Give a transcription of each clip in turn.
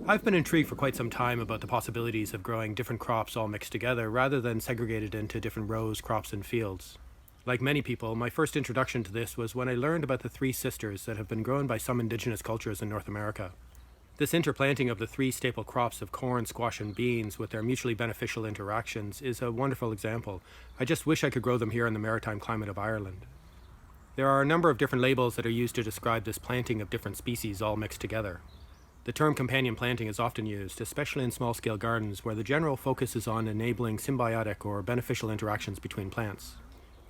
I've been intrigued for quite some time about the possibilities of growing different crops all mixed together rather than segregated into different rows, crops, and fields. Like many people, my first introduction to this was when I learned about the three sisters that have been grown by some indigenous cultures in North America. This interplanting of the three staple crops of corn, squash, and beans with their mutually beneficial interactions is a wonderful example. I just wish I could grow them here in the maritime climate of Ireland. There are a number of different labels that are used to describe this planting of different species all mixed together. The term companion planting is often used, especially in small-scale gardens where the general focus is on enabling symbiotic or beneficial interactions between plants.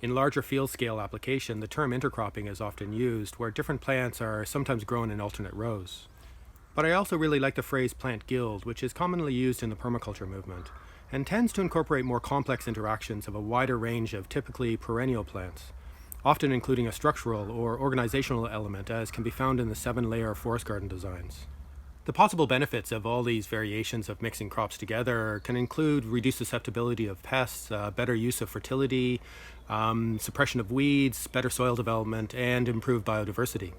In larger field-scale application, the term intercropping is often used, where different plants are sometimes grown in alternate rows. But I also really like the phrase plant guild, which is commonly used in the permaculture movement, and tends to incorporate more complex interactions of a wider range of typically perennial plants, often including a structural or organizational element as can be found in the 7-layer forest garden designs. The possible benefits of all these variations of mixing crops together can include reduced susceptibility of pests, better use of fertility, suppression of weeds, better soil development, and improved biodiversity.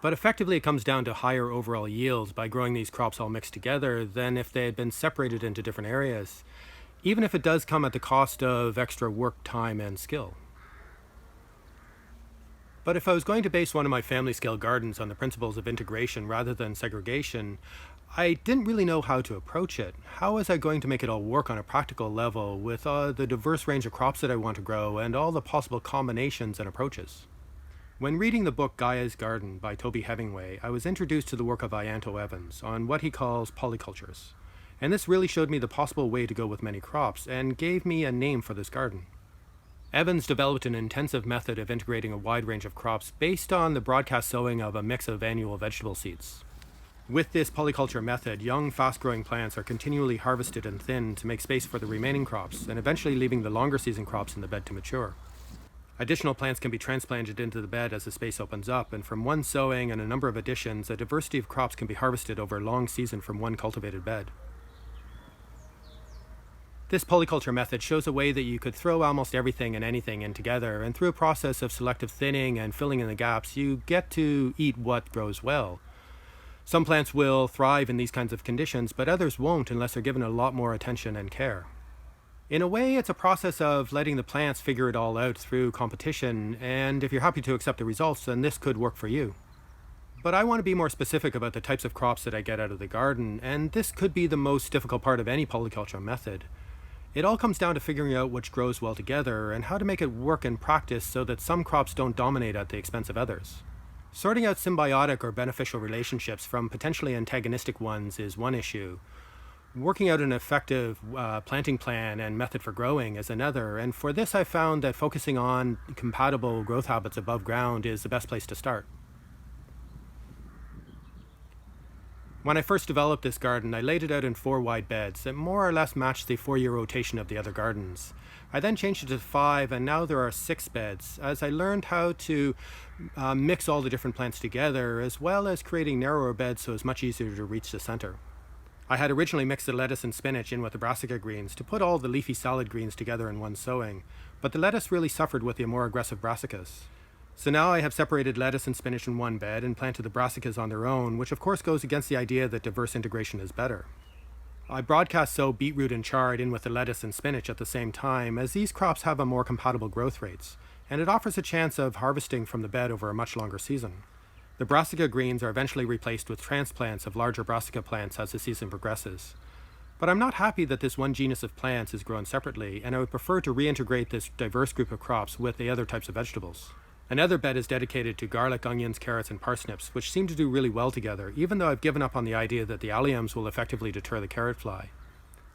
But effectively it comes down to higher overall yields by growing these crops all mixed together than if they had been separated into different areas, even if it does come at the cost of extra work, time, and skill. But if I was going to base one of my family-scale gardens on the principles of integration rather than segregation, I didn't really know how to approach it. How was I going to make it all work on a practical level with the diverse range of crops that I want to grow and all the possible combinations and approaches? When reading the book Gaia's Garden by Toby Hemingway, I was introduced to the work of Ianto Evans on what he calls polycultures. And this really showed me the possible way to go with many crops and gave me a name for this garden. Evans developed an intensive method of integrating a wide range of crops based on the broadcast sowing of a mix of annual vegetable seeds. With this polyculture method, young, fast-growing plants are continually harvested and thinned to make space for the remaining crops, and eventually leaving the longer season crops in the bed to mature. Additional plants can be transplanted into the bed as the space opens up, and from one sowing and a number of additions, a diversity of crops can be harvested over a long season from one cultivated bed. This polyculture method shows a way that you could throw almost everything and anything in together, and through a process of selective thinning and filling in the gaps, you get to eat what grows well. Some plants will thrive in these kinds of conditions, but others won't unless they're given a lot more attention and care. In a way, it's a process of letting the plants figure it all out through competition, and if you're happy to accept the results, then this could work for you. But I want to be more specific about the types of crops that I get out of the garden, and this could be the most difficult part of any polyculture method. It all comes down to figuring out which grows well together and how to make it work in practice so that some crops don't dominate at the expense of others. Sorting out symbiotic or beneficial relationships from potentially antagonistic ones is one issue. Working out an effective planting plan and method for growing is another, and for this I've found that focusing on compatible growth habits above ground is the best place to start. When I first developed this garden, I laid it out in 4 wide beds that more or less matched the 4-year rotation of the other gardens. I then changed it to 5, and now there are 6 beds, as I learned how to mix all the different plants together, as well as creating narrower beds so it's much easier to reach the center. I had originally mixed the lettuce and spinach in with the brassica greens to put all the leafy salad greens together in one sowing, but the lettuce really suffered with the more aggressive brassicas. So now I have separated lettuce and spinach in one bed and planted the brassicas on their own, which of course goes against the idea that diverse integration is better. I broadcast sow beetroot and chard in with the lettuce and spinach at the same time, as these crops have a more compatible growth rates, and it offers a chance of harvesting from the bed over a much longer season. The brassica greens are eventually replaced with transplants of larger brassica plants as the season progresses. But I'm not happy that this one genus of plants is grown separately, and I would prefer to reintegrate this diverse group of crops with the other types of vegetables. Another bed is dedicated to garlic, onions, carrots, and parsnips, which seem to do really well together, even though I've given up on the idea that the alliums will effectively deter the carrot fly.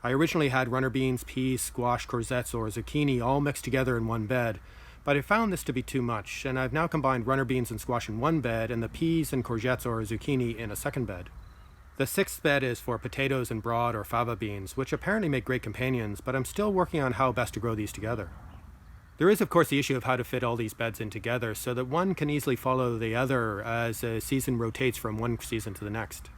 I originally had runner beans, peas, squash, courgettes, or zucchini all mixed together in one bed, but I found this to be too much, and I've now combined runner beans and squash in one bed and the peas and courgettes or zucchini in a second bed. The 6th bed is for potatoes and broad or fava beans, which apparently make great companions, but I'm still working on how best to grow these together. There is, of course, the issue of how to fit all these beds in together so that one can easily follow the other as a season rotates from one season to the next.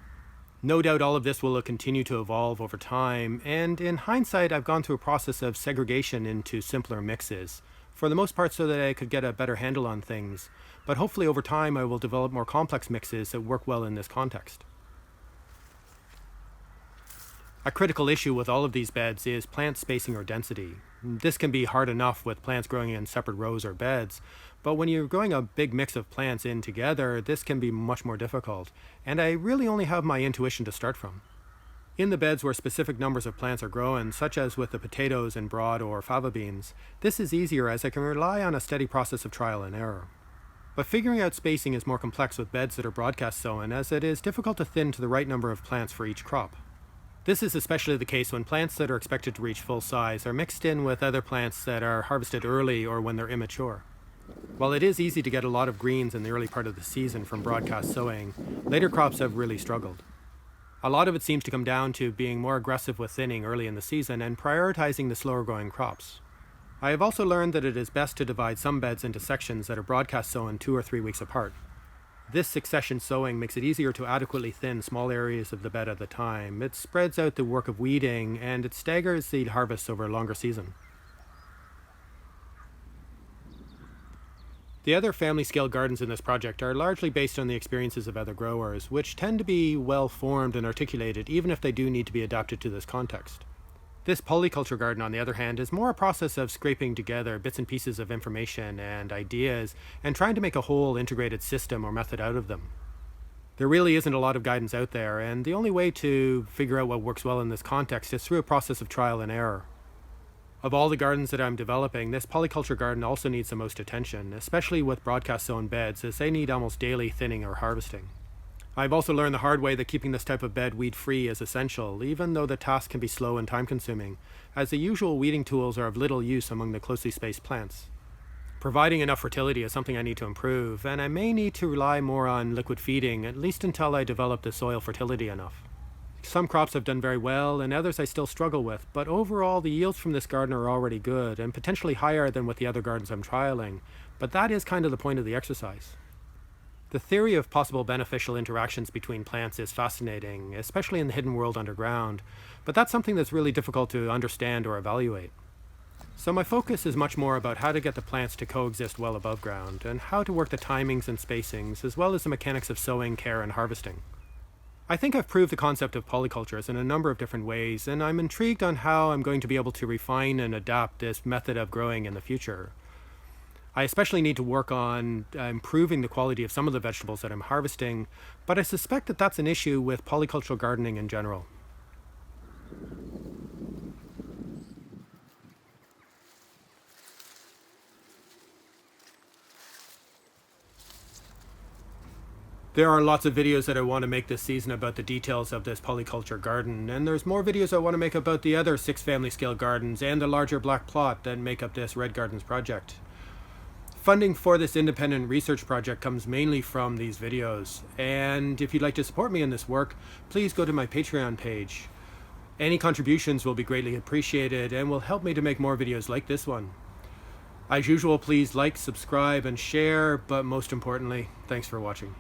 No doubt all of this will continue to evolve over time, and in hindsight I've gone through a process of segregation into simpler mixes, for the most part so that I could get a better handle on things, but hopefully over time I will develop more complex mixes that work well in this context. A critical issue with all of these beds is plant spacing or density. This can be hard enough with plants growing in separate rows or beds, but when you're growing a big mix of plants in together, this can be much more difficult, and I really only have my intuition to start from. In the beds where specific numbers of plants are grown, such as with the potatoes and broad or fava beans, this is easier as I can rely on a steady process of trial and error. But figuring out spacing is more complex with beds that are broadcast sown, as it is difficult to thin to the right number of plants for each crop. This is especially the case when plants that are expected to reach full size are mixed in with other plants that are harvested early or when they're immature. While it is easy to get a lot of greens in the early part of the season from broadcast sowing, later crops have really struggled. A lot of it seems to come down to being more aggressive with thinning early in the season and prioritizing the slower growing crops. I have also learned that it is best to divide some beds into sections that are broadcast sown 2 or 3 weeks apart. This succession sowing makes it easier to adequately thin small areas of the bed at a time. It spreads out the work of weeding and it staggers seed harvests over a longer season. The other family-scale gardens in this project are largely based on the experiences of other growers, which tend to be well-formed and articulated even if they do need to be adapted to this context. This polyculture garden, on the other hand, is more a process of scraping together bits and pieces of information and ideas and trying to make a whole integrated system or method out of them. There really isn't a lot of guidance out there, and the only way to figure out what works well in this context is through a process of trial and error. Of all the gardens that I'm developing, this polyculture garden also needs the most attention, especially with broadcast sown beds, as they need almost daily thinning or harvesting. I've also learned the hard way that keeping this type of bed weed-free is essential, even though the task can be slow and time-consuming, as the usual weeding tools are of little use among the closely spaced plants. Providing enough fertility is something I need to improve, and I may need to rely more on liquid feeding, at least until I develop the soil fertility enough. Some crops have done very well, and others I still struggle with, but overall the yields from this garden are already good, and potentially higher than with the other gardens I'm trialing, but that is kind of the point of the exercise. The theory of possible beneficial interactions between plants is fascinating, especially in the hidden world underground, but that's something that's really difficult to understand or evaluate. So my focus is much more about how to get the plants to coexist well above ground, and how to work the timings and spacings, as well as the mechanics of sowing, care, and harvesting. I think I've proved the concept of polycultures in a number of different ways, and I'm intrigued on how I'm going to be able to refine and adapt this method of growing in the future. I especially need to work on improving the quality of some of the vegetables that I'm harvesting, but I suspect that that's an issue with polycultural gardening in general. There are lots of videos that I want to make this season about the details of this polyculture garden, and there's more videos I want to make about the other 6 family scale gardens and the larger black plot that make up this Red Gardens project. Funding for this independent research project comes mainly from these videos, and if you'd like to support me in this work, please go to my Patreon page. Any contributions will be greatly appreciated and will help me to make more videos like this one. As usual, please like, subscribe, and share, but most importantly, thanks for watching.